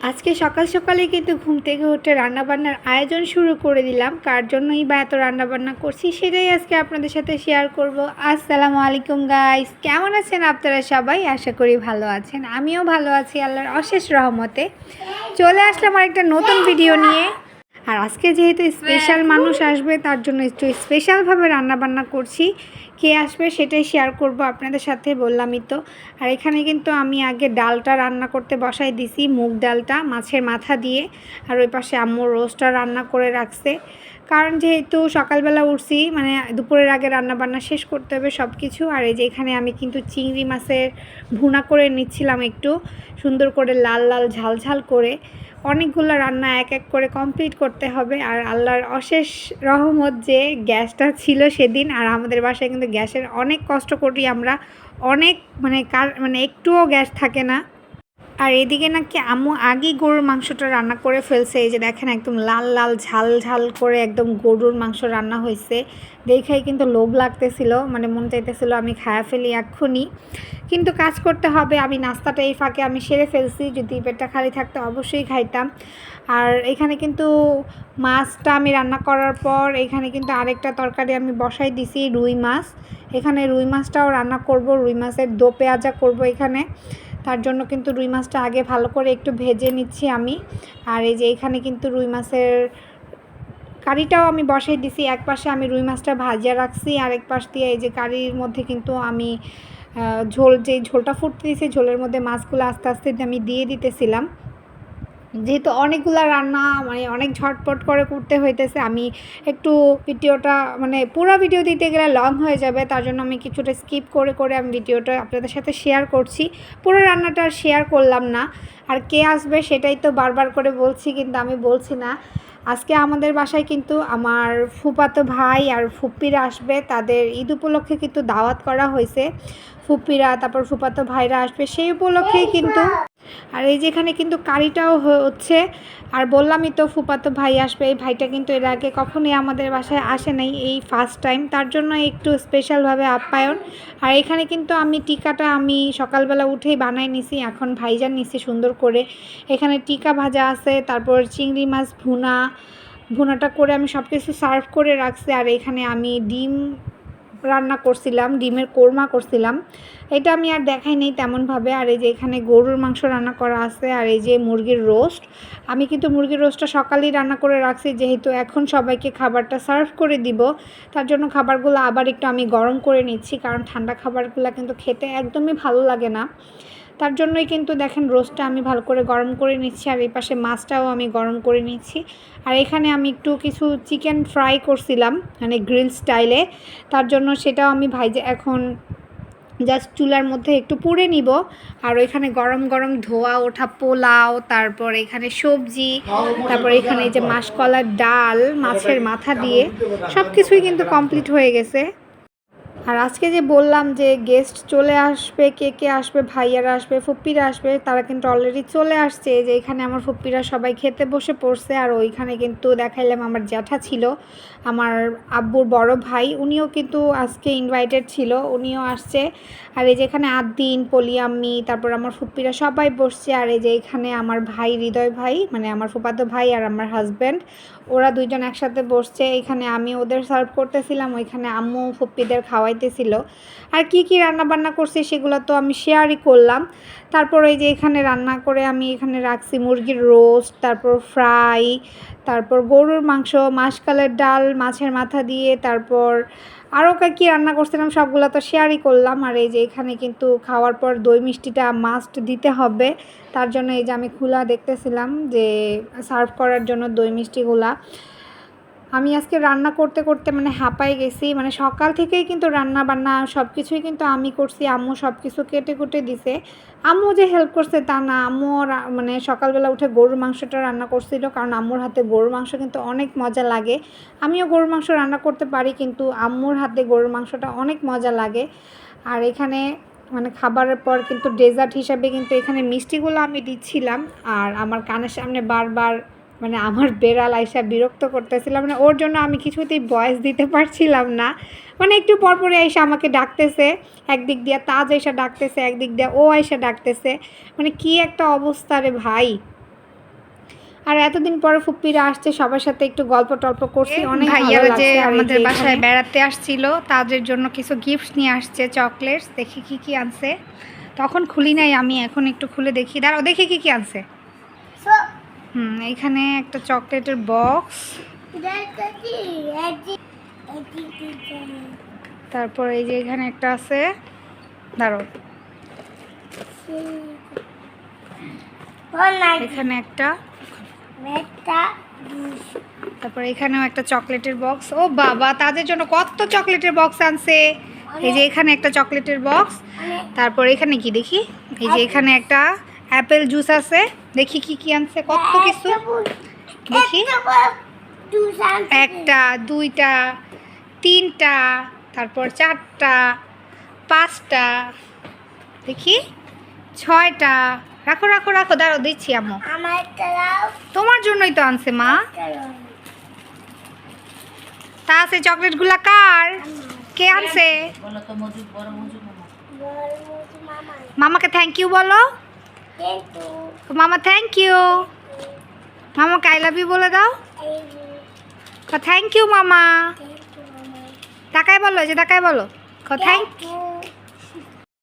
আজকে সকাল সকালে কিন্তু ঘুম থেকে উঠে রান্নাবান্নার আয়োজন শুরু করে দিলাম। কার জন্যই বা এত রান্নাবান্না করছি সেটাই আজকে আপনাদের সাথে শেয়ার করব। আসসালামু আলাইকুম গাইস, কেমন আছেন আপনারা সবাই? আশা করি ভালো আছেন। আমিও ভালো আছি আল্লাহর অশেষ রহমতে। চলে আসলাম আরেকটা নতুন ভিডিও নিয়ে। আর আজকে যেহেতু স্পেশাল মানুষ আসবে তার জন্য একটু স্পেশালভাবে রান্নাবান্না করছি। কে আসবে সেটাই শেয়ার করব আপনাদের সাথে, বললামই তো। আর এখানে কিন্তু আমি আগে ডালটা রান্না করতে বসাই দিছি, মুগ ডালটা মাছের মাথা দিয়ে। আর ওই পাশে আম্মু রোস্টটা রান্না করে রাখছে, কারণ যেহেতু সকালবেলা উঠছি, মানে দুপুরের আগে রান্নাবান্না শেষ করতে হবে সব কিছু। আর এই যে এখানে আমি কিন্তু চিংড়ি মাছের ভুনা করে নিচ্ছিলাম, একটু সুন্দর করে লাল লাল ঝাল ঝাল করে। অনেকগুলো রান্না এক এক করে কমপ্লিট করতে হবে। আর আল্লাহর অশেষ রহমত যে গ্যাসটা ছিল সেদিন, আর আমাদের বাসায় কিন্তু গ্যাসের অনেক কষ্ট করি আমরা, অনেক মানে একটুও গ্যাস থাকে না। আর এদিকে নাকি আম্মু আগেই গরুর মাংসটা রান্না করে ফেলছে। এই যে দেখেন একদম লাল লাল ঝাল ঝাল করে একদম গরুর মাংস রান্না হয়েছে। দেখেই কিন্তু লোভ লাগতেছিল, মানে মন চাইতেছিল আমি খায়া ফেলি এক্ষুনি, কিন্তু কাজ করতে হবে। আমি নাস্তাটা এই ফাঁকে আমি সেরে ফেলছি, যদি পেটটা খালি থাকতো অবশ্যই খাইতাম। আর এখানে কিন্তু মাছটা আমি রান্না করার পর এখানে কিন্তু আরেকটা তরকারি আমি বসাই দিছি, রুই মাছ। এখানে রুই মাছটাও রান্না করব, রুই মাছের দো পেঁয়াজা করব এখানে। তার জন্য কিন্তু রুই মাছটা আগে ভালো করে একটু ভেজে নিচ্ছি আমি। আর এই যে এখানে কিন্তু রুই মাছের কারিটাও আমি বসাই দিছি। এক পাশে আমি রুই মাছটা ভাজিয়া রাখছি, আরেক পাশ দিয়ে এই যে কারির মধ্যে কিন্তু আমি ঝোলটা ফুটতে দিয়েছি, ঝোলের মধ্যে মাছগুলো আস্তে আস্তে আমি দিয়ে দিতেছিলাম। যেহেতু অনেকগুলো রান্না, মানে অনেক ঝটপট করে করতে হইতেছে, আমি একটু ভিডিওটা মানে পুরো ভিডিও দিতে গেলে লং হয়ে যাবে, তার জন্য আমি কিছুটা স্কিপ করে করে আমি ভিডিওটা আপনাদের সাথে শেয়ার করছি। পুরো রান্নাটা আর শেয়ার করলাম না। আর কে আসবে সেটাই তো বারবার করে বলছি, কিন্তু আমি বলছি না। আজকে আমাদের বাসায় কিন্তু আমার ফুফাতো ভাই আর ফুপ্পিরা আসবে, তাদের ঈদ উপলক্ষে কিন্তু দাওয়াত করা হয়েছে। ফুপ্পিরা তারপর ফুফাতো ভাইরা আসবে সেই উপলক্ষেই কিন্তু। আর এই যে এখানে কিন্তু কারিটাও হচ্ছে। আর বললামই তো ফুফাতো ভাই আসবে, এই ভাইটা কিন্তু এর আগে কখনোই আমাদের বাসায় আসে নাই, এই ফার্স্ট টাইম, তার জন্য একটু স্পেশালভাবে আপ্যায়ন। আর এখানে কিন্তু আমি টিকাটা আমি সকালবেলা উঠেই বানাই নিছি, এখন ভাইজান নিছি সুন্দর করে। এখানে টিকা ভাজা আছে, তারপর চিংড়ি মাছ ভুনাটা করে আমি সব কিছু সার্ভ করে রাখছি। আর এখানে আমি ডিম রান্না করছিলাম, ডিমের কোরমা করছিলাম, এটা আমি আর দেখাই নেই তেমনভাবে। আর এই যে এখানে গরুর মাংস রান্না করা আছে, আর এই যে মুরগির রোস্ট। আমি কিন্তু মুরগির রোস্টটা সকালেই রান্না করে রাখছি, যেহেতু এখন সবাইকে খাবারটা সার্ভ করে দিব, তার জন্য খাবারগুলো আবার একটু আমি গরম করে নিচ্ছি, কারণ ঠান্ডা খাবারগুলো কিন্তু খেতে একদমই ভালো লাগে না। তার জন্যই কিন্তু দেখেন রোস্টটা আমি ভালো করে গরম করে নিচ্ছি, আর এই পাশে মাছটাও আমি গরম করে নিচ্ছি। আর এখানে আমি একটু কিছু চিকেন ফ্রাই করছিলাম, মানে গ্রিল স্টাইলে, তার জন্য সেটাও আমি এখন জাস্ট চুলার মধ্যে একটু পুড়ে নিব। আর ওইখানে গরম গরম ধোয়া ওঠা পোলাও, তারপর এখানে সবজি, তারপর এখানে এই যে মাসকলার ডাল মাছের মাথা দিয়ে সব কিছুই কিন্তু কমপ্লিট হয়ে গেছে। আর আজকে যে বললাম যে গেস্ট চলে আসবে, কে কে আসবে, ভাইয়ারা আসবে, ফুপ্পিরা আসবে, তারা কিন্তু অলরেডি চলে আসছে। যে এখানে আমার ফুপ্পিরা সবাই খেতে বসে পড়ছে। আর ওইখানে কিন্তু দেখাইলাম আমার জ্যাঠা ছিল, আমার আব্বুর বড় ভাই, উনিও কিন্তু আজকে ইনভাইটেড ছিল, উনিও আসছে। আর এই যে এখানে আদ্দিন, পলিয়াম্মি, তারপর আমার ফুপ্পিরা সবাই বসছে। আর এই যে এখানে আমার ভাই হৃদয় ভাই, মানে আমার ফুফাতো ভাই আর আমার হাজব্যান্ড, ওরা দুইজন একসাথে বসছে। এখানে আমি ওদের সার্ভ করতেছিলাম, ওইখানে আম্মু ফুপ্পিদের খাওয়াইতেছিল। আর কি কি রান্না বান্না করছি সেগুলো তো আমি শেয়ারই করলাম। তারপর এই যে এখানে রান্না করে আমি এখানে রাখছি মুরগির রোস্ট, তারপর ফ্রাই, তারপর গরুর মাংস, মাসকলাইয়ের ডাল মাছের মাথা দিয়ে, তারপর আরও কী রান্না করছিলাম সবগুলো তো শেয়ারই করলাম। আর এই যে এখানে কিন্তু খাওয়ার পর দই মিষ্টিটা মাস্ট দিতে হবে, তার জন্য এই যে আমি খোলা দেখতেছিলাম যে সার্ভ করার জন্য দই মিষ্টিগুলা। আমি আজকে রান্না করতে করতে মানে হাঁপাই গেছি, মানে সকাল থেকেই কিন্তু রান্না বান্না সব কিছুই কিন্তু আমি করছি, আম্মু সব কিছু কেটে কুটে দিছে। আম্মু যে হেল্প করছে তা না, আম্মু মানে সকালবেলা উঠে গরুর মাংসটা রান্না করছিল, কারণ আম্মুর হাতে গরুর মাংস কিন্তু অনেক মজা লাগে। আমিও গরুর মাংস রান্না করতে পারি, কিন্তু আম্মুর হাতে গরুর মাংসটা অনেক মজা লাগে। আর এখানে মানে খাবারের পর কিন্তু ডেজার্ট হিসাবে কিন্তু এখানে মিষ্টিগুলো আমি দিচ্ছিলাম। আর আমার কানের সামনে বারবার মানে আমার বেড়াল আইসা বিরক্ত করতেছিলাম, মানে ওর জন্য আমি কিছুতেই ভয়েস দিতে পারছিলাম না। মানে একটু পরপরই আইসা আমাকে ডাকতেছে, একদিক দিয়ে তাজ আইসা ডাকতেছে, একদিক দিয়ে ও আইসা ডাকতেছে, মানে কি একটা অবস্থা রে ভাই। আর এতদিন পরে ফুপ্পিরা আসছে, সবার সাথে একটু গল্প টল্প করছি, অনেক ভালো ভাইয়ারা লাগছে। যে আর এই আমাদের যে বাসায় এখানে বেড়াতে আসছিল তাদের জন্য কিছু গিফট নিয়ে আসছে, চকলেটস। দেখি কি কি আনছে। তখন খুলি নাই আমি, এখন একটু খুলে দেখি। দাঁড়াও দেখি কি কি আনছে। এইখানে একটা চকলেটের বক্স, তারপর এই যে এখানে একটা আছে। দাঁড়াও, এখানে একটা, তারপর এখানেও একটা চকলেটের বক্স। ও বাবা, তাদের জন্য কত চকলেটের বক্স আনছে। এই যে এখানে একটা চকলেটের বক্স, তারপর এখানে কি দেখি, এই যে এখানে একটা অ্যাপেল জুস আছে। দেখি কি কি আনছে, কত কিছু দেখি। একটা, দুইটা, তিনটা, তারপর চারটা, পাঁচটা, দেখি ছয়টা। রাখো রাখো রাখো, দাঁড়াও দিচ্ছি আম্মু। তোমার জন্যই তো আনছে মা। তা আছে চকলেটগুলা কার? কে আনছে? মামাকে থ্যাংক ইউ বলো। মামা থ্যাংক ইউ। মামাকে আই লাভ ইউ বলে দাও। থ্যাংক ইউ মামা। টাকায় বলো, এই যে টাকায় বলো থ্যাংক ইউ।